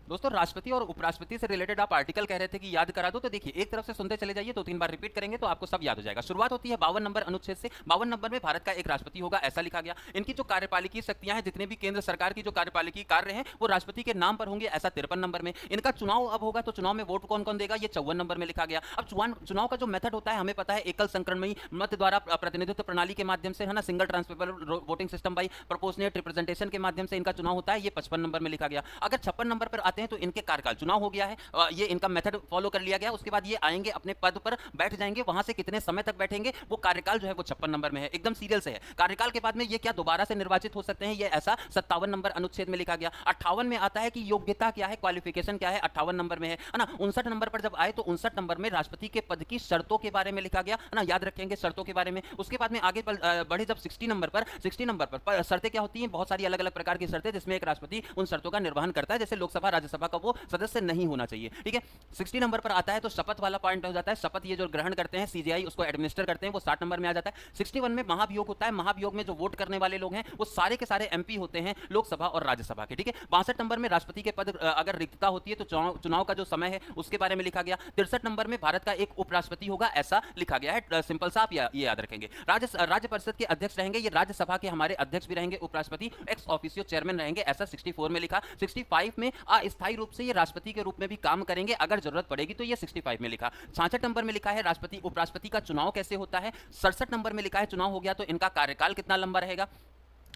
दोस्तों राष्ट्रपति और उपराष्ट्रपति से रिलेटेड आप आर्टिकल कह रहे थे कि याद करा दो, तो देखिए एक तरफ से सुनते चले जाइए, 2-3 बार रिपीट करेंगे तो आपको सब याद हो जाएगा। शुरुआत होती है 52 नंबर अनुच्छेद से। 52 नंबर में भारत का एक राष्ट्रपति होगा, ऐसा लिखा गया। इनकी जो कार्यपालिकी शक्तियां हैं, जितने भी केंद्र सरकार की जो कार्यपालिकी कार्य हैं, वो राष्ट्रपति के नाम पर होंगे, ऐसा 53 नंबर में। इनका चुनाव अब होगा, तो चुनाव में वोट कौन कौन देगा, ये 54 नंबर में लिखा गया। अब चुनाव का जो मेथड होता है हमें पता है, एकल संक्रमणी मत द्वारा प्रतिनिधित्व प्रणाली के माध्यम से, है ना, single transferable voting system by proportionate representation के माध्यम से इनका चुनाव होता है, ये 55 नंबर में लिखा गया। अगर 56 नंबर पर आते हैं तो इनके कार्यकाल, चुनाव हो गया है, ये इनका मेथड फॉलो कर लिया गया, उसके बाद ये आएंगे अपने पद पर बैठ जाएंगे, वहां से कितने समय तक बैठेंगे, वो कार्यकाल जो है वो 56 नंबर में है, एकदम सीरियल से है। कार्यकाल के बाद में ये क्या दोबारा से निर्वाचित हो सकते हैं, ये ऐसा 57 नंबर अनुच्छेद में लिखा गया। 58 में आता है कि योग्यता क्या है, क्वालिफिकेशन क्या है, 58 नंबर में है ना। 59 नंबर पर जब आए तो 59 नंबर में राष्ट्रपति के पद की शर्तों के बारे में लिखा गया, है ना, याद रखेंगे शर्तों के बारे में। उसके बाद में आगे बढ़े जब 60 नंबर पर शर्तें क्या होती हैं, बहुत सारी अलग अलग प्रकार की शर्तें, जिसमें एक राष्ट्रपति उन शर्तों का निर्वहन करता है, जैसे लोकसभा राज्यसभा का वो सदस्य नहीं होना चाहिए, ठीक है। 60 नंबर पर आता है तो शपथ वाला पॉइंट हो जाता है। शपथ ये जो ग्रहण करते हैं, सीजीआई उसको एडमिनिस्टर करते हैं, वो 60 नंबर में आ जाता है। 61 में महाभियोग होता है। महाभियोग में जो वोट करने वाले लोग हैं वो सारे के सारे एमपी होते हैं लोकसभा और राज्यसभा के, ठीक है। 62 नंबर में राष्ट्रपति के पद अगर रिक्तता होती है तो चुनाव का जो समय है उसके बारे में लिखा गया। 63 नंबर में भारत का एक उपराष्ट्रपति होगा, ऐसा लिखा गया है। सिंपल सा आप ये याद रखेंगे। राज्य परिषद के अध्यक्ष रहेंगे, ये राज्यसभा के हमारे अध्यक्ष भी रहेंगे, उपराष्ट्रपति एक्स ऑफिसियो चेयरमैन रहेंगे, ऐसा 64 में लिखा। 65 में अस्थायी रूप से ये राष्ट्रपति के रूप में भी काम करेंगे, अगर जरूरत पड़ेगी, तो ये 65 में लिखा। 66 नंबर में लिखा है राष्ट्रपति उपराष्ट्रपति का चुनाव कैसे होता है। 67 नंबर में लिखा है चुनाव हो गया तो इनका कार्यकाल कितना लंबा रहेगा।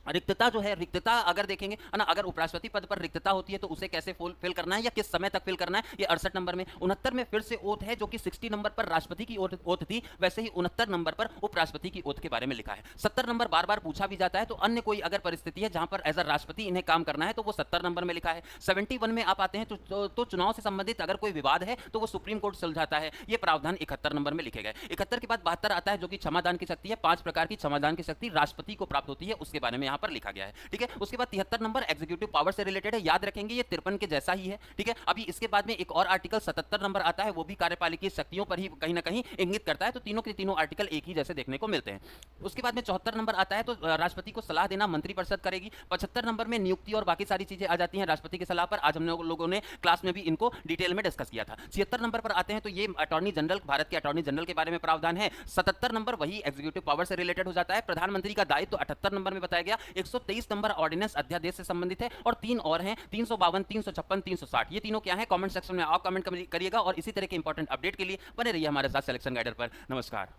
रिक्तता जो है, रिक्तता अगर देखेंगे, है ना, अगर उपराष्ट्रपति पद पर रिक्तता होती है तो उसे कैसे फिल करना है या किस समय तक फिल करना है, ये 68 नंबर में। 69 में फिर से ओथ है, जो कि 60 नंबर पर राष्ट्रपति की ओथ थी, वैसे ही 69 नंबर पर उपराष्ट्रपति की ओथ के बारे में लिखा है। 70 नंबर बार बार पूछा भी जाता है, तो अन्य कोई अगर परिस्थिति है जहां पर एज अ राष्ट्रपति इन्हें काम करना है तो वो 70 नंबर में लिखा है। 71 में आप आते हैं तो चुनाव से संबंधित अगर कोई विवाद है तो वो सुप्रीम कोर्ट सुलझाता है, ये प्रावधान 71 नंबर में लिखे गए। 71 के बाद 72 आता है, जो कि क्षमादान की शक्ति है। 5 प्रकार की क्षमादान की शक्ति राष्ट्रपति को प्राप्त होती है, उसके बारे में यहां पर लिखा गया है, ठीक है। उसके बाद 73 नंबर एग्जीक्यूटिव पावर से रिलेटेड है, याद रखेंगे ये 53 के जैसा ही है, ठीक है। अभी इसके बाद में एक और आर्टिकल 77 नंबर आता है, वो भी कार्यपालिकी शक्तियों पर ही कहीं ना कहीं इंगित करता है, तो तीनों के तीनों आर्टिकल एक ही जैसे देखने को मिलते हैं। उसके बाद में 74 नंबर आता है, तो राष्ट्रपति को सलाह देना मंत्रिपरिषद करेगी। 75 नंबर में नियुक्ति और बाकी सारी चीजें आ जाती हैं राष्ट्रपति की सलाह पर, आज हम लोगों ने क्लास में भी इनको डिटेल में डिस्कस किया था। 76 नंबर पर आते हैं तो ये अटॉर्नी जनरल, भारत के अटॉर्नी जनरल के बारे में प्रावधान है। 77 नंबर वही एग्जीक्यूटिव पावर से रिलेटेड हो जाता है। प्रधानमंत्री का दायित्व 78 नंबर में बताया गया। 123 नंबर ऑर्डिनेंस अध्यादेश से संबंधित है, और 3 और हैं, 352, 356, 360। ये तीनों क्या है, कमेंट सेक्शन में आप कमेंट करिएगा, और इसी तरह के इंपॉर्टेंट अपडेट के लिए बने रहिए हमारे साथ सिलेक्शन गाइडर पर। नमस्कार।